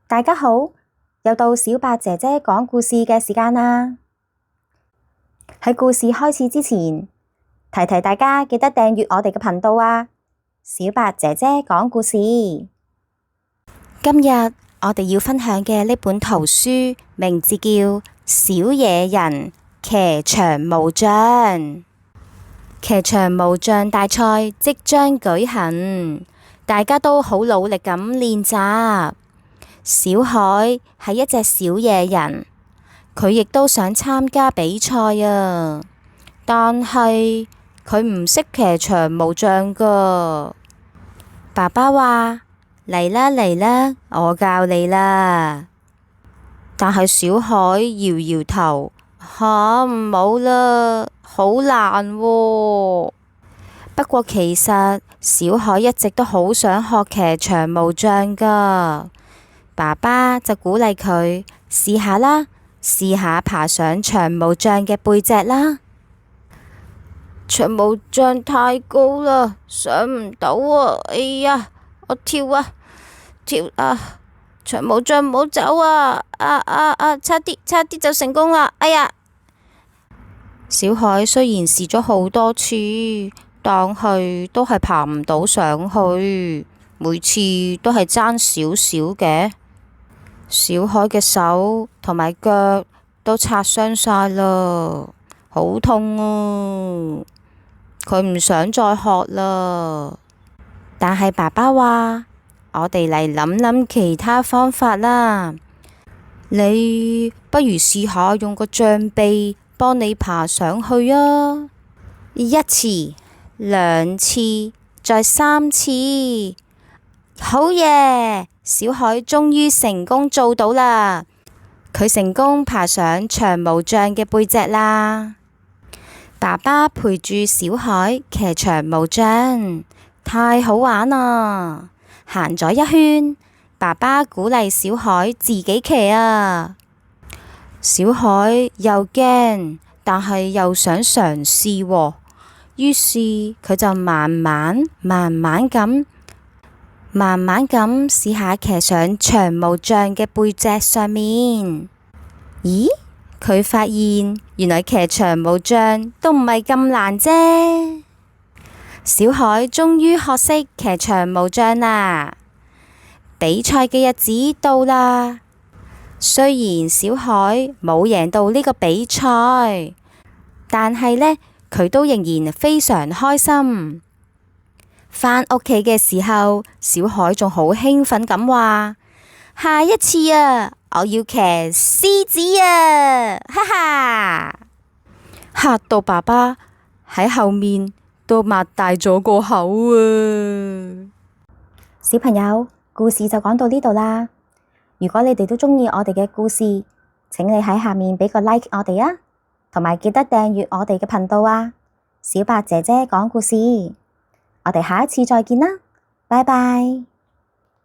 大家好，又到小白姐姐講故事嘅時間啦！喺故事開始之前，提提大家記得訂閱我哋嘅頻道啊！小白姐姐講故事。今日我哋要分享嘅呢本圖書名字叫《小野人騎長毛象》。騎長毛象大賽即將舉行，大家都好努力咁練習。小海係一隻小野人，佢亦都想參加比賽啊，但係佢唔識騎長毛象㗎。爸爸話：嚟啦嚟啦，我教你啦。但係小海搖搖頭，唔好啦，好難喎。不過其實小海一直都好想學騎長毛象㗎。爸爸就鼓勵佢試下啦，試下爬上長毛象嘅背脊啦。長毛象太高啦，上唔到啊！哎呀，我跳啊，長毛象唔好走啊！差啲就成功啦！哎呀，小海雖然試咗好多次，但係都係爬唔到上去，每次都係爭少少嘅。小海嘅手同埋腳都擦傷晒啦，好痛啊！佢唔想再學啦。但係爸爸話：我哋嚟諗諗其他方法啦。你不如試下用個象鼻幫你爬上去啊！一次、兩次，再3次。好嘢！小海終於成功做到啦！佢成功爬上長毛象嘅背脊啦。爸爸陪住小海騎長毛象，太好玩啦！行咗一圈，爸爸鼓勵小海自己騎啊。小海又驚，但係又想嘗試喎，於是佢就慢慢咁試下騎上長毛象嘅背脊上面。咦？佢發現原來騎長毛象都唔係咁難啫。小海終於學識騎長毛象啦。比賽嘅日子到啦。雖然小海冇贏到呢個比賽，但係呢，佢都仍然非常開心。返屋企嘅時候，小海仲好興奮咁話：下一次啊，我要騎獅子啊！哈哈！嚇到爸爸喺後面都擘大咗個口啊！小朋友，故事就講到呢度啦。如果你哋都鍾意我哋嘅故事，請你喺下面畀個 like 我哋啊，同埋記得訂閱我哋嘅頻道啊！小白姐姐講故事。我哋下一次再見啦，拜拜。